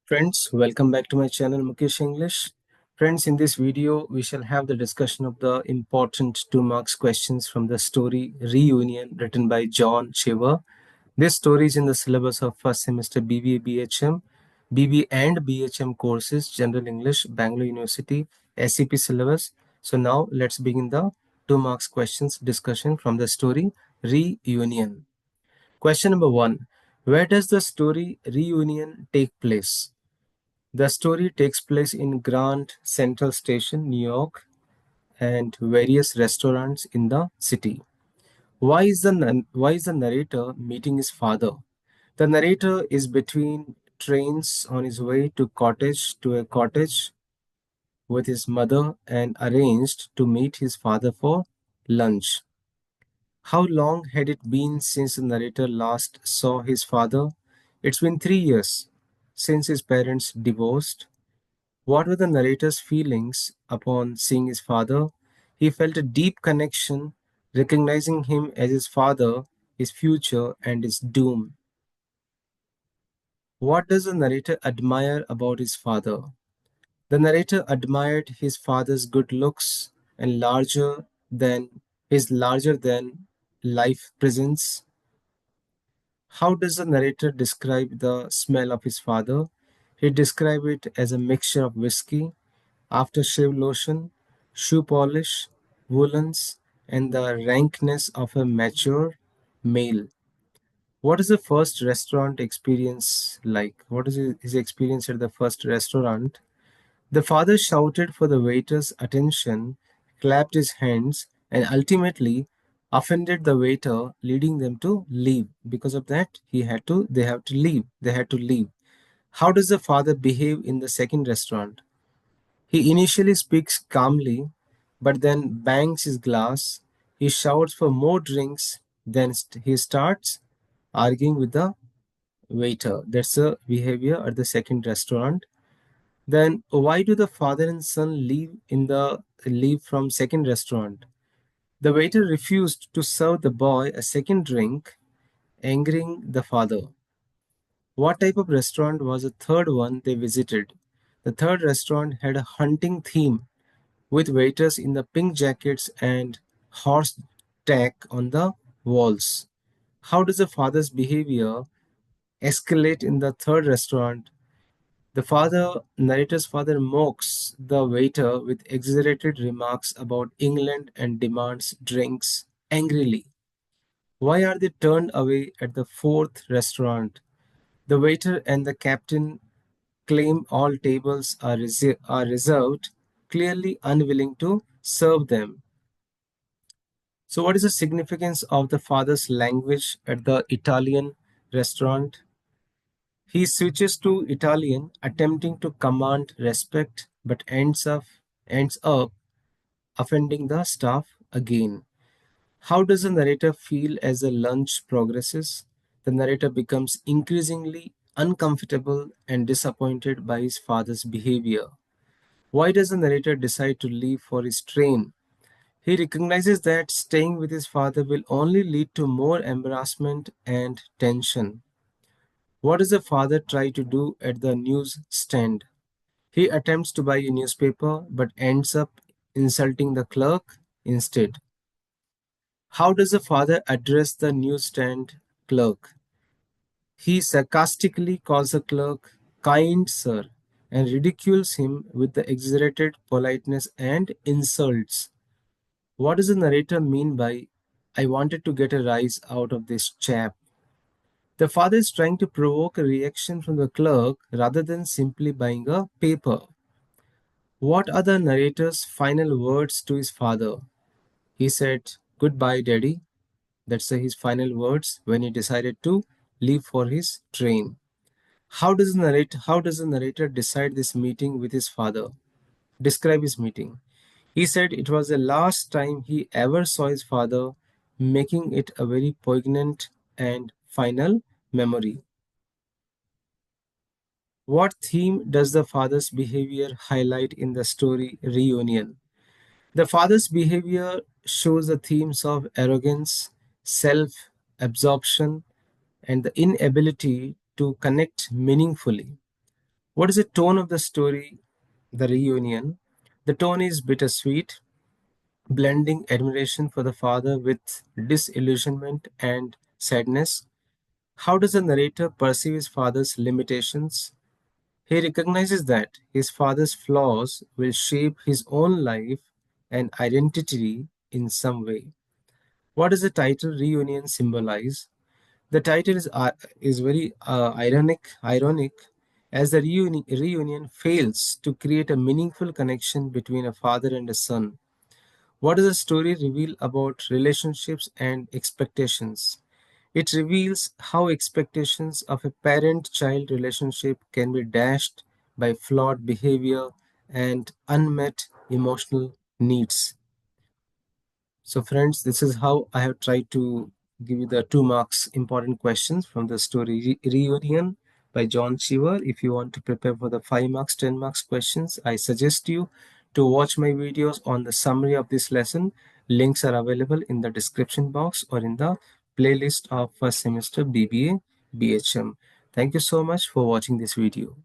Friends, welcome back to my channel Mukesh English. Friends, in this video, we shall have the discussion of the important 2 marks questions from the story Reunion written by John Cheever. This story is in the syllabus of first semester BBA BHM, BB and BHM courses, General English, Bangalore University, SEP syllabus. So now let's begin the 2 marks questions discussion from the story Reunion. Question number 1. Where does the story Reunion take place? The story takes place in Grand Central Station, New York, and various restaurants in the city. Why is the narrator meeting his father? The narrator is between trains on his way to a cottage with his mother and arranged to meet his father for lunch. How long had it been since the narrator last saw his father? It's been 3 years since his parents divorced. What were the narrator's feelings upon seeing his father? He felt a deep connection, recognizing him as his father, his future, and his doom. What does the narrator admire about his father? The narrator admired his father's good looks and larger than life presence. How does the narrator describe the smell of his father? He described it as a mixture of whiskey, aftershave lotion, shoe polish, woolens, and the rankness of a mature male. What is the first restaurant experience like? What is his experience at the first restaurant? The father shouted for the waiter's attention, clapped his hands, and ultimately offended the waiter, leading them to leave. Because of that, they have to leave. They had to leave. How does the father behave in the second restaurant? He initially speaks calmly, but then bangs his glass. He shouts for more drinks, then he starts arguing with the waiter. That's the behavior at the second restaurant. Then why do the father and son leave from second restaurant? The waiter refused to serve the boy a second drink, angering the father. What type of restaurant was the third one they visited? The third restaurant had a hunting theme with waiters in the pink jackets and horse tack on the walls. How does the father's behavior escalate in the third restaurant? Narrator's father mocks the waiter with exaggerated remarks about England and demands drinks angrily. Why are they turned away at the fourth restaurant? The waiter and the captain claim all tables are reserved, clearly unwilling to serve them. So, what is the significance of the father's language at the Italian restaurant? He switches to Italian, attempting to command respect, but ends up offending the staff again. How does the narrator feel as the lunch progresses? The narrator becomes increasingly uncomfortable and disappointed by his father's behavior. Why does the narrator decide to leave for his train? He recognizes that staying with his father will only lead to more embarrassment and tension. What does the father try to do at the news stand? He attempts to buy a newspaper but ends up insulting the clerk instead. How does the father address the newsstand clerk? He sarcastically calls the clerk kind sir and ridicules him with the exaggerated politeness and insults. What does the narrator mean by I wanted to get a rise out of this chap? The father is trying to provoke a reaction from the clerk rather than simply buying a paper. What are the narrator's final words to his father? He said, "Goodbye, Daddy." That's his final words when he decided to leave for his train. How does the narrator decide this meeting with his father? Describe his meeting. He said it was the last time he ever saw his father, making it a very poignant and final memory. What theme does the father's behavior highlight in the story Reunion? The father's behavior shows the themes of arrogance, self absorption, and the inability to connect meaningfully. What is the tone of the story, The Reunion? The tone is bittersweet, blending admiration for the father with disillusionment and sadness. How does the narrator perceive his father's limitations? He recognizes that his father's flaws will shape his own life and identity in some way. What does the title Reunion symbolize? The title is very ironic, as the reunion fails to create a meaningful connection between a father and a son. What does the story reveal about relationships and expectations? It reveals how expectations of a parent child relationship can be dashed by flawed behavior and unmet emotional needs. So, friends, this is how I have tried to give you the 2 marks important questions from the story Reunion by John Cheever. If you want to prepare for the 5 marks, 10 marks questions, I suggest you to watch my videos on the summary of this lesson. Links are available in the description box or in the playlist of first semester BBA BHM. Thank you so much for watching this video.